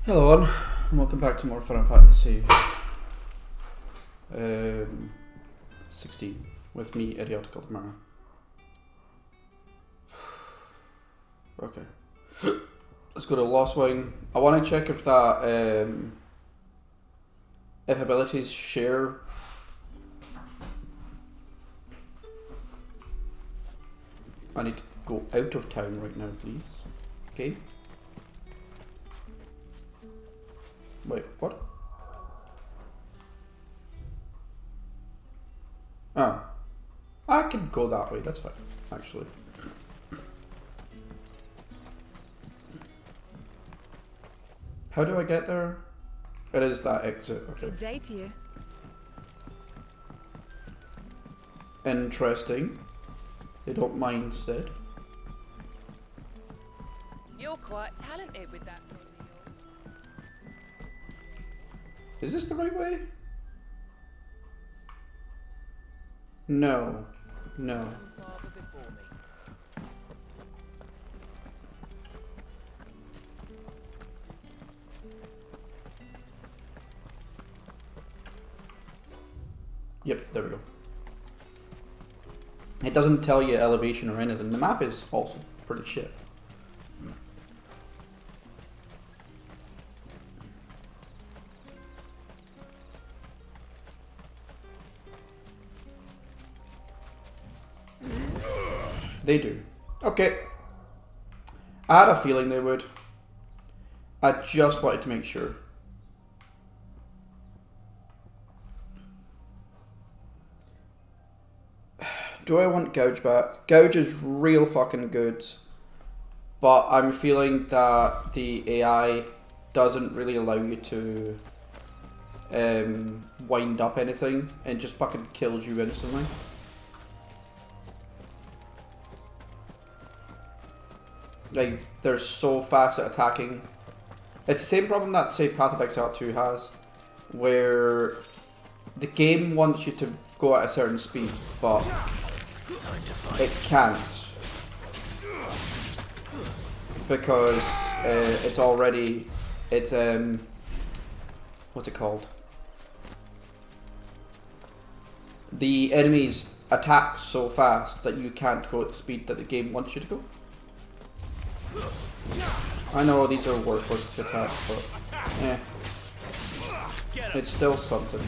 Hello all, and welcome back to more Final Fantasy 16 with me, Idiotical Tomorrow. Okay, let's go to Lost Wing. I want to check if that if abilities share. I need to go out of town right now, please. Okay. Wait, what? Oh. I can go that way, that's fine, actually. How do I get there? It is that exit, okay. Good day to you. Interesting. They don't mind Sid. You're quite talented with that. Is this the right way? No. No. Yep, there we go. It doesn't tell you elevation or anything. The map is also pretty shit. They do. Okay. I had a feeling they would. I just wanted to make sure. Do I want Gouge back? Gouge is real fucking good. But I'm feeling that the AI doesn't really allow you to wind up anything and just fucking kills you instantly. Like, they're so fast at attacking. It's the same problem that, say, Path of Exile 2 has, where the game wants you to go at a certain speed, but it can't. Because it's already, it's, what's it called? The enemies attack so fast that you can't go at the speed that the game wants you to go. I know these are worthless to attack, but yeah, it's still something.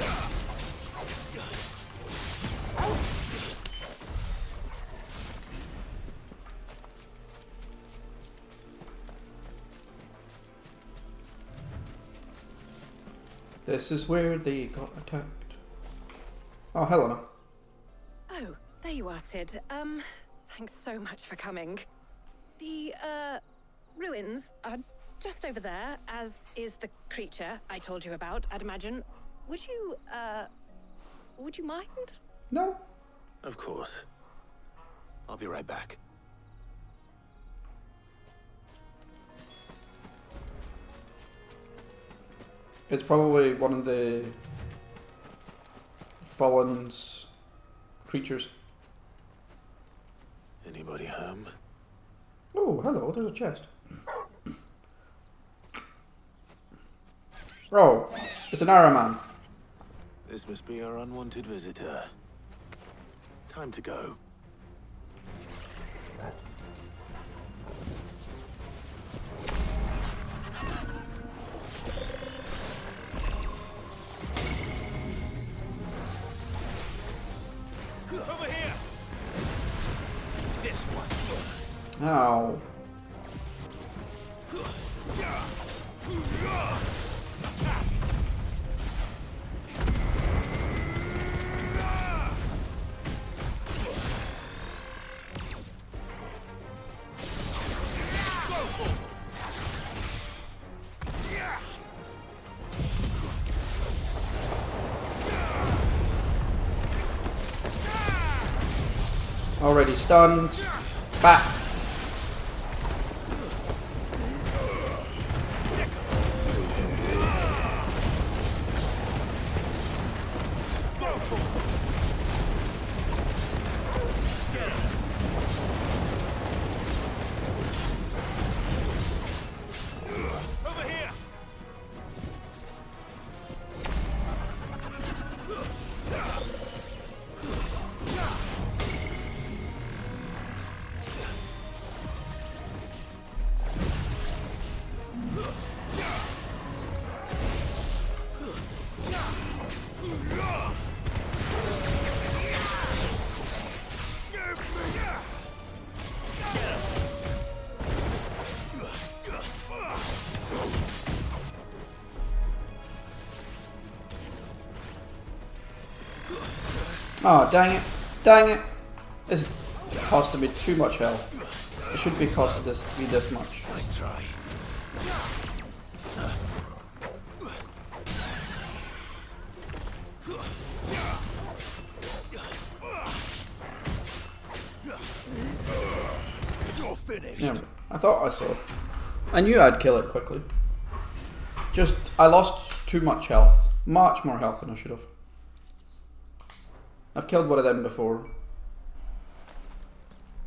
This is where they got attacked. Oh, Helena. Oh, there you are, Sid. Thanks so much for coming. The, ruins are just over there, as is the creature I told you about, I'd imagine. Would you mind? No. Of course. I'll be right back. It's probably one of the Fallen's creatures. Anybody home? Oh, hello, there's a chest. Oh, it's an Araman. This must be our unwanted visitor. Time to go. Over here! This one. Ow. Already stunned. Back. Oh, dang it. Dang it. This is costing me too much health. It shouldn't be costing me this much. Nice try. You're finished. Yeah, I thought I saw it. I knew I'd kill it quickly. Just, I lost too much health. Much more health than I should have. I've killed one of them before.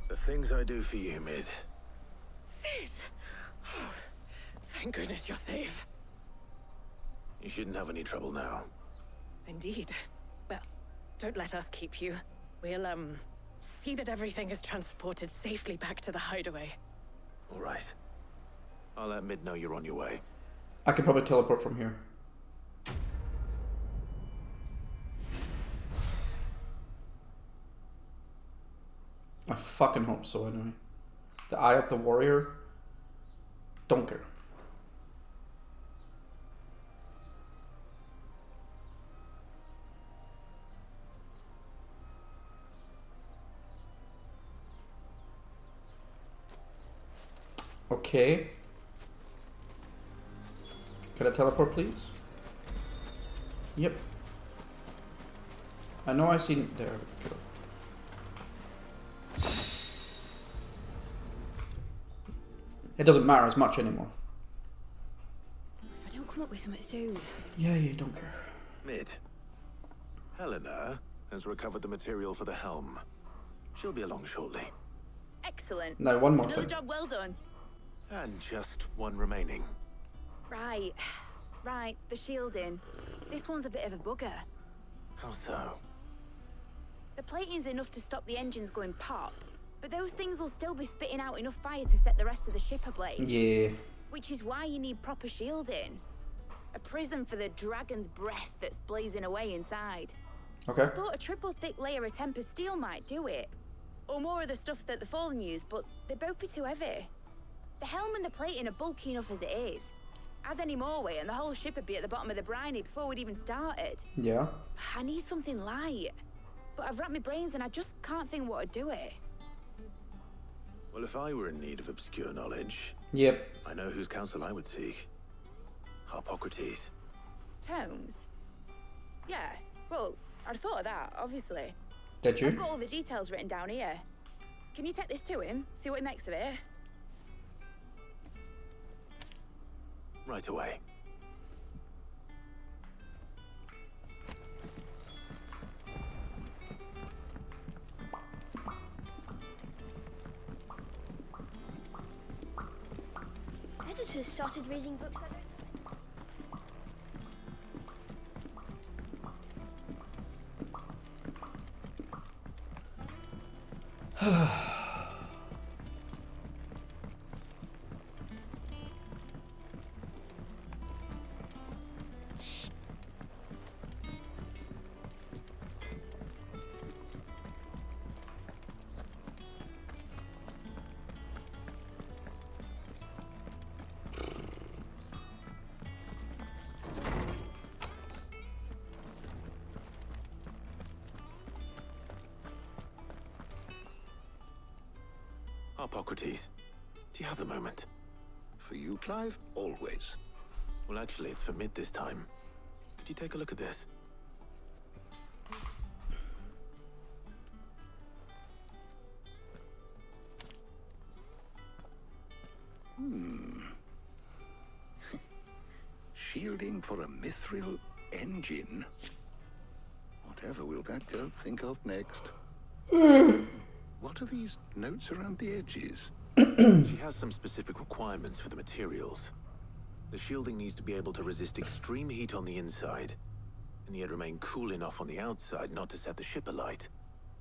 The things I do for you, Mid. Sid! Oh, thank goodness you're safe. You shouldn't have any trouble now. Indeed. Well, don't let us keep you. We'll, see that everything is transported safely back to the hideaway. All right. I'll let Mid know you're on your way. I can probably teleport from here. I fucking hope so anyway. The Eye of the Warrior? Don't care. Okay. Can I teleport, please? Yep. I know I seen there. We go. It doesn't matter as much anymore. If I don't come up with something soon. Yeah, you don't care. Mid. Helena has recovered the material for the helm. She'll be along shortly. Excellent. Now, one more Another thing. job well done. And just one remaining. Right. Right, the shielding. This one's a bit of a bugger. How so? The plating's enough to stop the engines going pop, but those things will still be spitting out enough fire to set the rest of the ship ablaze. Yeah. Which is why you need proper shielding. A prism for the dragon's breath that's blazing away inside. Okay. Thought a triple thick layer of tempered steel might do it. Or more of the stuff that the Fallen use, but they'd both be too heavy. The helm and the plating are bulky enough as it is. Add any more weight and the whole ship would be at the bottom of the briny before we'd even started. Yeah. I need something light. But I've racked my brains and I just can't think what would do it. Well, if I were in need of obscure knowledge, Yep. I know whose counsel I would seek. Hippocrates. Tomes? Yeah, well, I'd thought of that, obviously. Did I've you? got all the details written down here. Can you take this to him? See what he makes of it? Right away. Editors started reading books that Hippocrates, do you have a moment? For you, Clive, always. Well, actually, it's for Mid this time. Could you take a look at this? Shielding for a mithril engine. Whatever will that girl think of next? What are these notes around the edges? She has some specific requirements for the materials. The shielding needs to be able to resist extreme heat on the inside, and yet remain cool enough on the outside not to set the ship alight,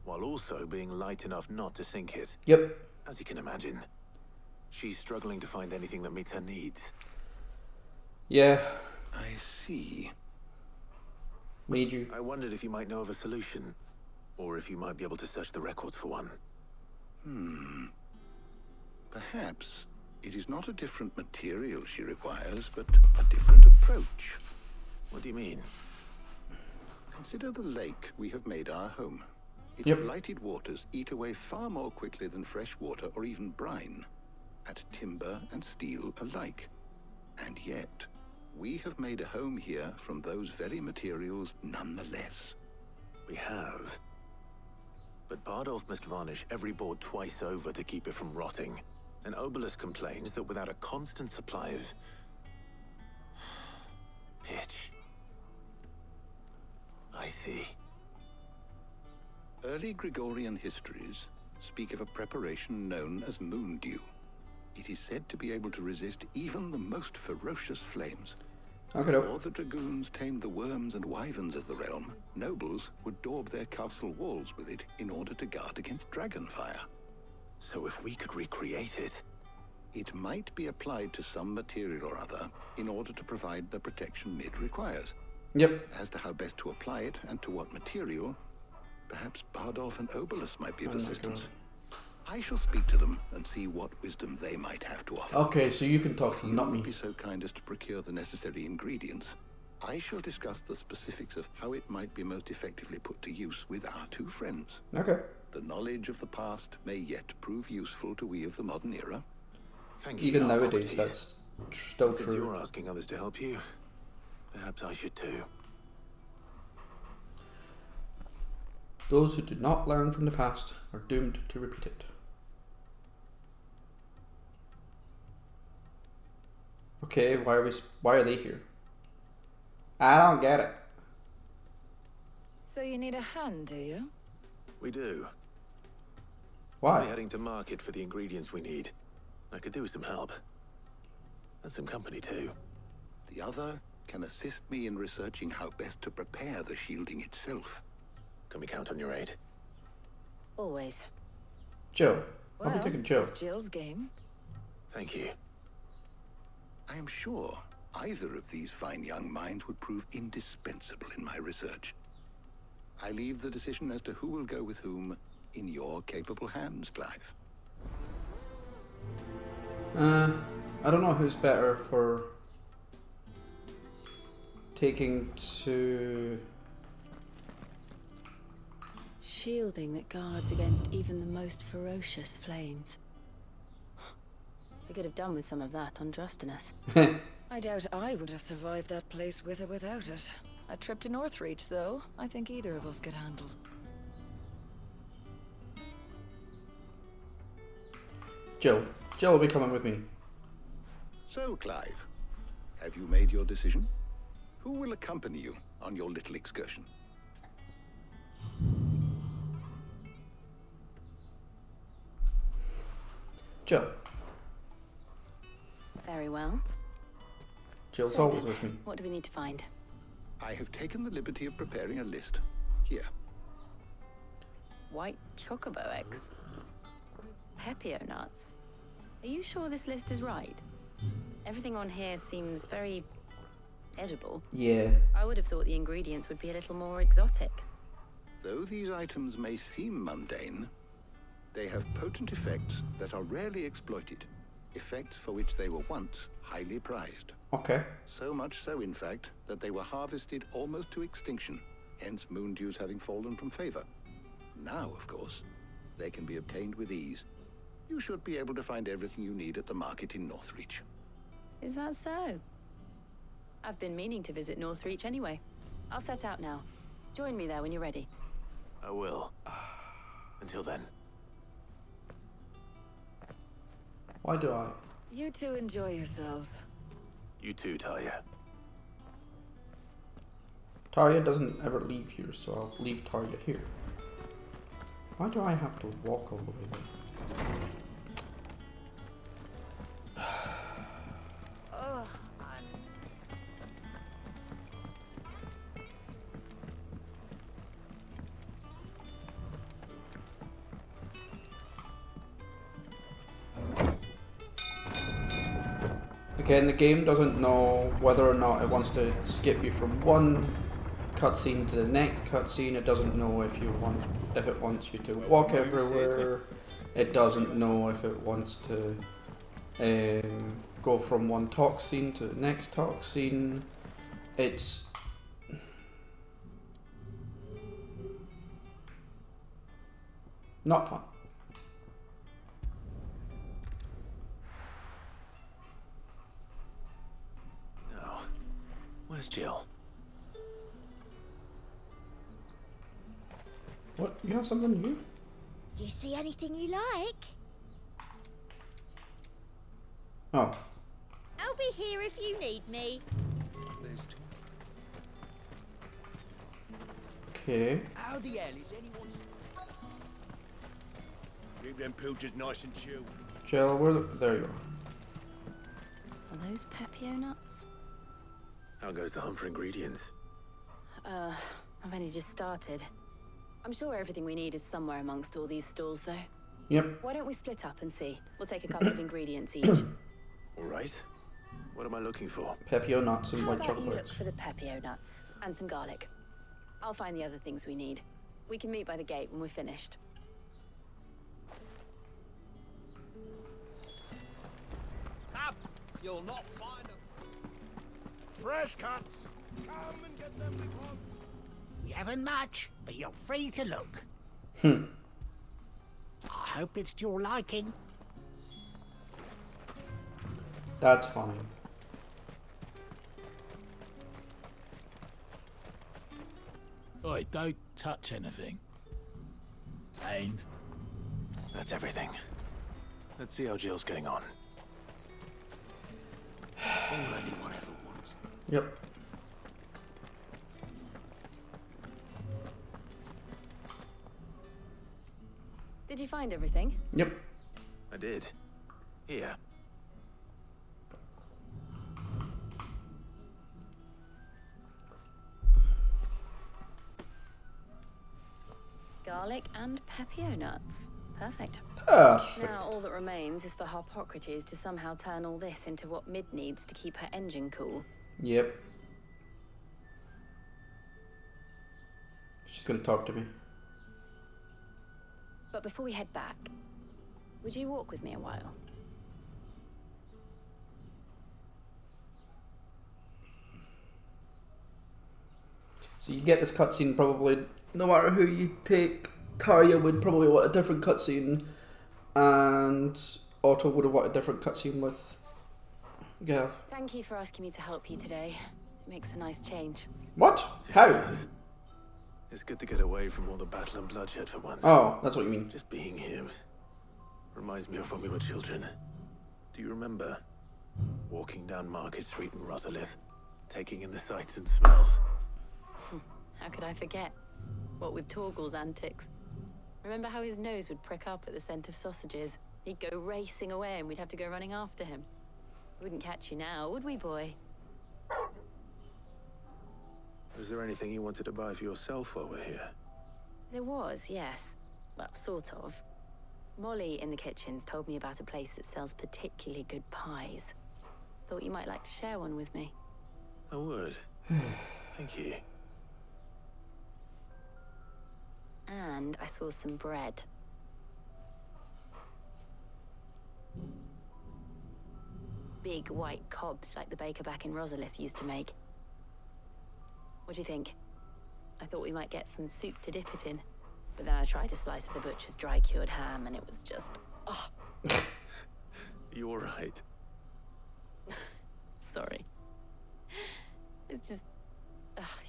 while also being light enough not to sink it. Yep. As you can imagine, she's struggling to find anything that meets her needs. Yeah. I see. We need you. I wondered if you might know of a solution, or if you might be able to search the records for one. Perhaps it is not a different material she requires, but a different approach. What do you mean? Consider the lake we have made our home. Its Yep. blighted waters eat away far more quickly than fresh water or even brine, at timber and steel alike. And yet, we have made a home here from those very materials nonetheless. We have. But Bardolph must varnish every board twice over to keep it from rotting. And Obelus complains that without a constant supply of... pitch. I see. Early Gregorian histories speak of a preparation known as moon dew. It is said to be able to resist even the most ferocious flames. Okay, Before the dragoons tamed the worms and wyverns of the realm, nobles would daub their castle walls with it in order to guard against dragonfire. So if we could recreate it... It might be applied to some material or other in order to provide the protection Mid requires. Yep. As to how best to apply it and to what material, perhaps Bardolph and Obelus might be of Oh my assistance. I shall speak to them and see what wisdom they might have to offer. Okay, so you can talk to them, You not would me. be so kind as to procure the necessary ingredients. I shall discuss the specifics of how it might be most effectively put to use with our two friends. Okay. The knowledge of the past may yet prove useful to we of the modern era. Thank you, Even Hippocrates. nowadays, that's still Since true. you're asking others to help you, perhaps I should too. Those who do not learn from the past are doomed to repeat it. Okay, why are they here? I don't get it. So you need a hand, do you? We do. We're Why? heading to market for the ingredients we need. I could do with some help. And some company too. The other can assist me in researching how best to prepare the shielding itself. Can we count on your aid? Always. Jill. I'll Well, be taking Jill. if Jill's game. Thank you. I am sure either of these fine young minds would prove indispensable in my research. I leave the decision as to who will go with whom in your capable hands, Clive. I don't know who's better for taking to... Shielding that guards against even the most ferocious flames. We could have done with some of that on Drustinus. I doubt I would have survived that place with or without it. A trip to Northreach, though, I think either of us could handle. Jill. Jill will be coming with me. So, Clive, have you made your decision? Who will accompany you on your little excursion? Jill. Very well. Jill's So always then, with me. what do we need to find? I have taken the liberty of preparing a list. Here. White chocobo eggs. Pepio nuts. Are you sure this list is right? Everything on here seems very edible. Yeah. I would have thought the ingredients would be a little more exotic. Though these items may seem mundane, they have potent effects that are rarely exploited. Effects for which they were once highly prized. Okay. So much so, in fact, that they were harvested almost to extinction, hence moon dews having fallen from favor. Now, of course, they can be obtained with ease. You should be able to find everything you need at the market in Northreach. Is that so? I've been meaning to visit Northreach anyway. I'll set out now. Join me there when you're ready. I will. Until then. Why do I? You two enjoy yourselves. You too, Talia. Tarja doesn't ever leave here, so I'll leave Tarja here. Why do I have to walk all the way there? Ugh, Again, the game doesn't know whether or not it wants to skip you from one cutscene to the next cutscene. It doesn't know if it wants you to walk everywhere. It doesn't know if it wants to go from one talk scene to the next talk scene. It's Not fun. No. Where's Jill? What? You have something new? Do you see anything you like? Oh. I'll be here if you need me. There's two. Okay. How the hell is anyone? Keep them pilchers nice and chilled. Jill, there you Are those Pepio nuts? How goes the hunt for ingredients? I've only just started. I'm sure everything we need is somewhere amongst all these stalls, though. are. Yep. Why don't we split up and see? We'll take a couple of ingredients each. All right. What am I looking for? Pepio nuts and How white about chocolate you bars. look for the Pepio nuts and some garlic? I'll find the other things we need. We can meet by the gate when we're finished. Up! You'll not find them. Fresh cunts. Come and get them before. We haven't much, but you're free to look. Hmm. I hope it's to your liking. That's fine. Oi, don't touch anything. And That's everything. Let's see how Jill's getting on. All anyone ever wants. Yep. Did you find everything? Yep. I did. Here. Garlic and Pepio nuts. Perfect. Perfect. Now all that remains is for Harpocrates to somehow turn all this into what Mid needs to keep her engine cool. Yep. She's gonna talk to me. But before we head back, would you walk with me a while? So you get this cutscene probably, no matter who you take, Tarja would probably want a different cutscene, and Otto would have wanted a different cutscene with Gav. Thank you for asking me to help you today. It makes a nice change. What? How? It's good to get away from all the battle and bloodshed for once. Oh, that's what you mean. Just being here reminds me of when we were children. Do you remember walking down Market Street in Rosalith, taking in the sights and smells? How could I forget? What with Torgal's antics. Remember how his nose would prick up at the scent of sausages? He'd go racing away and we'd have to go running after him. We wouldn't catch you now, would we, boy? Was there anything you wanted to buy for yourself while we're here? There was, yes. Well, sort of. Molly in the kitchens told me about a place that sells particularly good pies. Thought you might like to share one with me. I would. Thank you. And I saw some bread. Big white cobs like the baker back in Rosalith used to make. What do you think? I thought we might get some soup to dip it in. But then I tried a slice of the butcher's dry-cured ham and it was just... oh, You all right? sorry. It's just...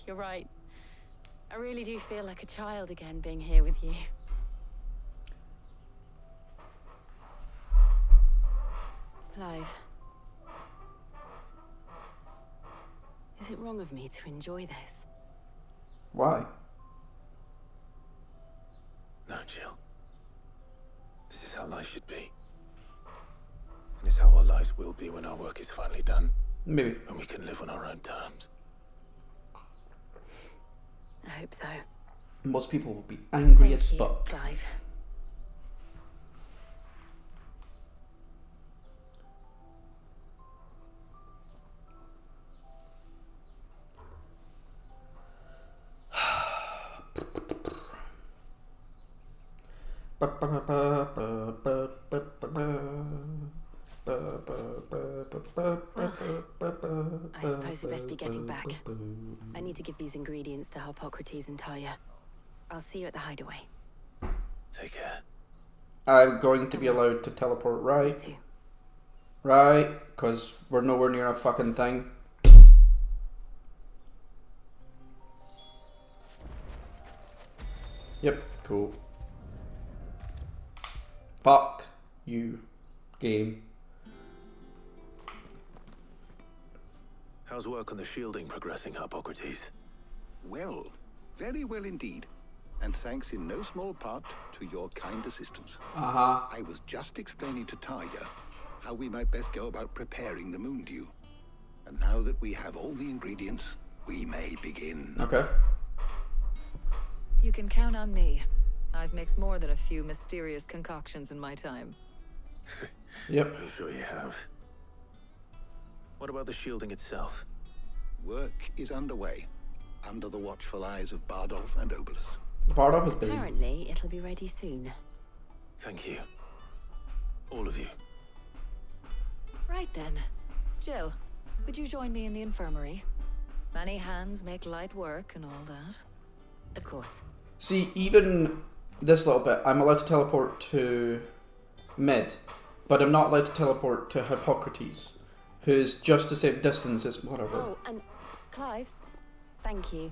you're right. I really do feel like a child again being here with you. Clive. Is it wrong of me to enjoy this? Why? No, Jill. This is how life should be. And it's how our lives will be when our work is finally done. Maybe. And we can live on our own terms. I hope so. Most people will be angry Thank as you, fuck. Clive. I suppose we best be getting back. I need to give these ingredients to Harpocrates and Tarja. I'll see you at the hideaway. Take care. I'm going to be allowed to teleport, right? Me too. Right? Because we're nowhere near a fucking thing. Yep, cool. Fuck you, game. How's work on the shielding progressing, Hippocrates? Well, very well indeed. And thanks in no small part to your kind assistance. Uh-huh. I was just explaining to Tarja how we might best go about preparing the moon dew. And now that we have all the ingredients, we may begin. Okay. You can count on me. I've mixed more than a few mysterious concoctions in my time. Yep. I'm sure you have. What about the shielding itself? Work is underway, under the watchful eyes of Bardolph and Obolus. Bardolph has been. Apparently, it'll be ready soon. Thank you. All of you. Right then. Jill, would you join me in the infirmary? Many hands make light work and all that. Of course. See, even this little bit, I'm allowed to teleport to Mid, but I'm not allowed to teleport to Hippocrates, who's just the same distance as whatever. Oh, and Clive, thank you.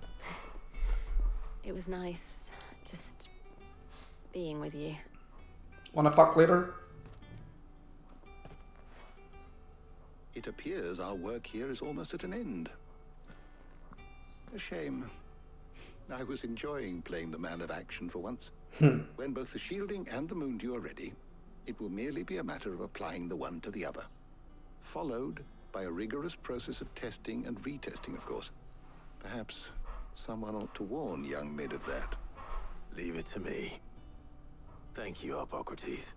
It was nice just being with you. Wanna fuck later? It appears our work here is almost at an end. A shame. I was enjoying playing the man of action for once. When both the shielding and the moon dew are ready, it will merely be a matter of applying the one to the other. Followed by a rigorous process of testing and retesting, of course. Perhaps someone ought to warn young Mid of that. Leave it to me. Thank you, Hippocrates.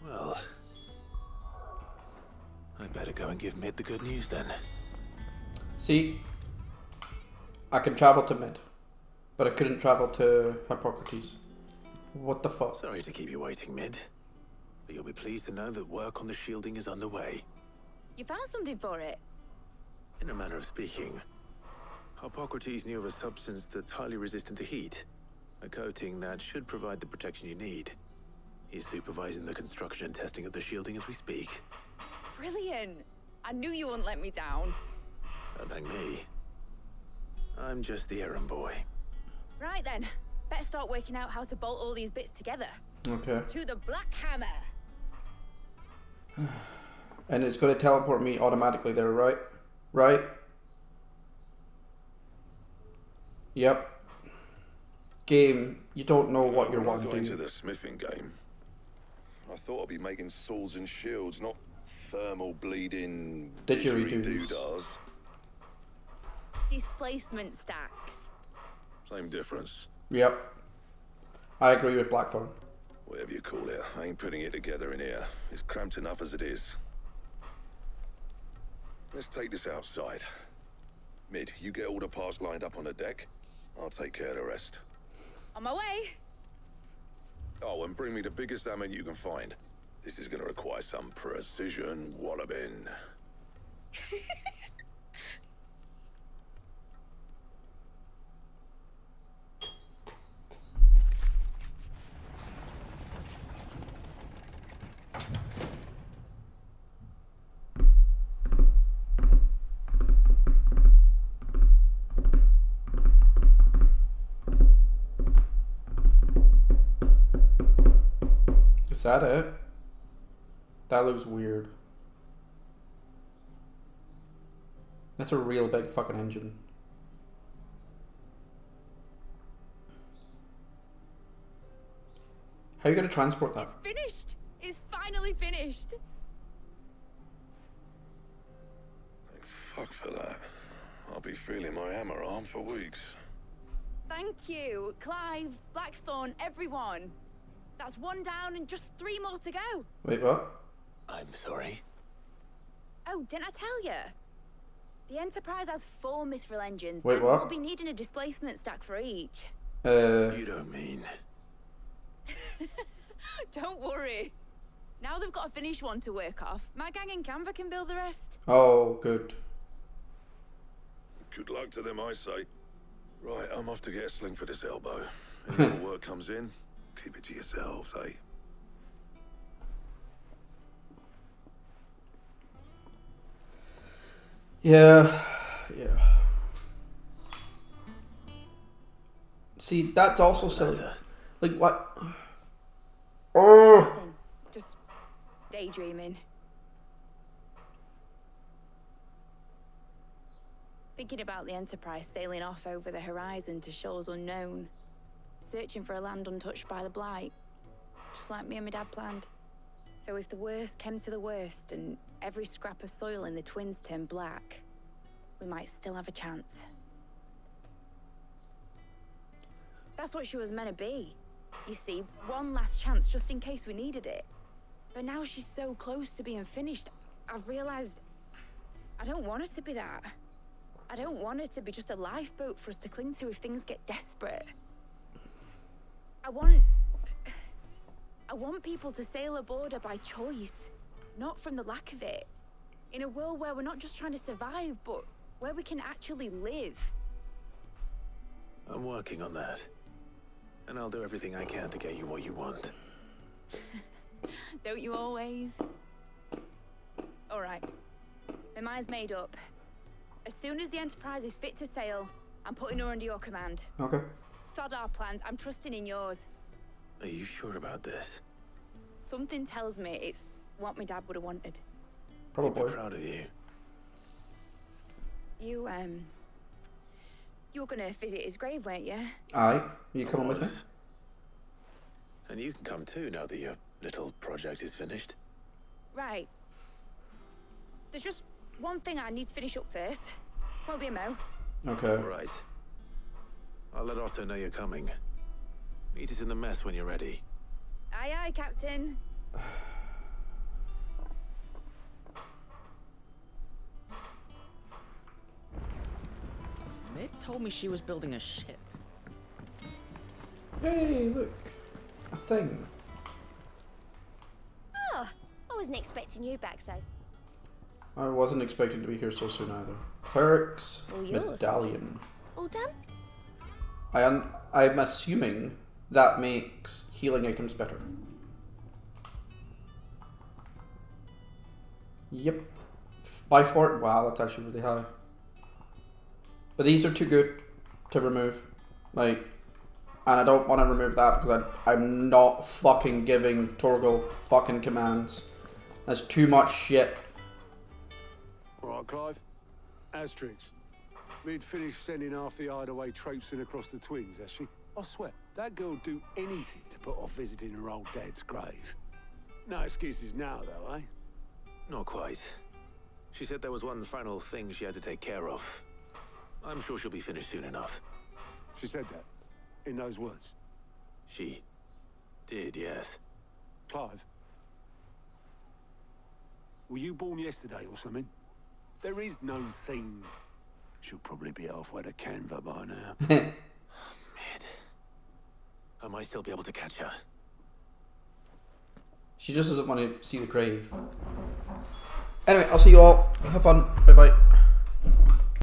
Well, I'd better go and give Mid the good news then. See, I can travel to Mid, but I couldn't travel to Hippocrates. What the fuck? Sorry to keep you waiting, Mid. But you'll be pleased to know that work on the shielding is underway. You found something for it? In a manner of speaking, Hippocrates knew of a substance that's highly resistant to heat. A coating that should provide the protection you need. He's supervising the construction and testing of the shielding as we speak. Brilliant! I knew you wouldn't let me down. Don't thank me. I'm just the errand boy. Right then, better start working out how to bolt all these bits together. Okay. To the Black Hammer! And it's going to teleport me automatically there, right? Right? Yep. Game, you don't know what you're when I wanting got to into do. the smithing game, I thought I'd be making swords and shields, not thermal bleeding Didgeridoos. didgeridoos. Displacement stacks. Same difference. Yep. I agree with Blackthorn. Whatever you call it, I ain't putting it together in here. It's cramped enough as it is. Let's take this outside. Mid, you get all the parts lined up on the deck. I'll take care of the rest. On my way! Oh, and bring me the biggest hammer you can find. This is gonna require some precision walloping. Is that it? That looks weird. That's a real big fucking engine. How are you going to transport that? It's finished! It's finally finished! Thank fuck for that. I'll be feeling my hammer arm for weeks. Thank you, Clive, Blackthorn, everyone. That's one down and just 3 more to go. Wait, what? I'm sorry. Oh, didn't I tell you? The Enterprise has 4 mithril engines. Wait, and what? we'll be needing a displacement stack for each. You don't mean... Don't worry. Now they've got a finished one to work off. My gang in Canva can build the rest. Oh, good. Good luck to them, I say. Right, I'm off to get a sling for this elbow. If more work comes in, keep it to yourselves, eh? Yeah. See, that's also silly. Like, what? Oh! Nothing. Just daydreaming. Thinking about the Enterprise sailing off over the horizon to shores unknown. Searching for a land untouched by the Blight. Just like me and my dad planned. So if the worst came to the worst and every scrap of soil in the Twins turned black, we might still have a chance. That's what she was meant to be. You see, one last chance just in case we needed it. But now she's so close to being finished, I've realized I don't want her to be that. I don't want her to be just a lifeboat for us to cling to if things get desperate. I want people to sail aboard her by choice, not from the lack of it. In a world where we're not just trying to survive, but where we can actually live. I'm working on that. And I'll do everything I can to get you what you want. Don't you always? All right. My mind's made up. As soon as the Enterprise is fit to sail, I'm putting her under your command. Okay. Sod our plans. I'm trusting in yours. Are you sure about this? Something tells me it's what my dad would have wanted. Probably. I'm proud of you. You were gonna visit his grave, weren't you? Aye. You coming with me? And you can come too now that your little project is finished. Right. There's just one thing I need to finish up first. Won't be a mo. Okay. Right. I'll let Otto know you're coming. Meet us in the mess when you're ready. Aye, aye, Captain. Meg told me she was building a ship. Hey, look. A thing. Oh, I wasn't expecting you back so. I wasn't expecting to be here so soon either. Cleric's All yours. medallion. All done? I'm assuming that makes healing items better. Yep. By 4. Wow, that's actually really high. But these are too good to remove. Like, and I don't want to remove that because I'm not fucking giving Torgal fucking commands. That's too much shit. Alright, Clive. Astrix. We'd finished sending half the hideaway traipsing across the Twins, has she? I swear, that girl'd do anything to put off visiting her old dad's grave. No excuses now, though, eh? Not quite. She said there was one final thing she had to take care of. I'm sure she'll be finished soon enough. She said that? In those words? She did, yes. Clive? Were you born yesterday or something? There is no thing. She'll probably be halfway to Canva by now. Mid. I might still be able to catch her. She just doesn't want to see the grave. Anyway, I'll see you all. Have fun. Bye bye.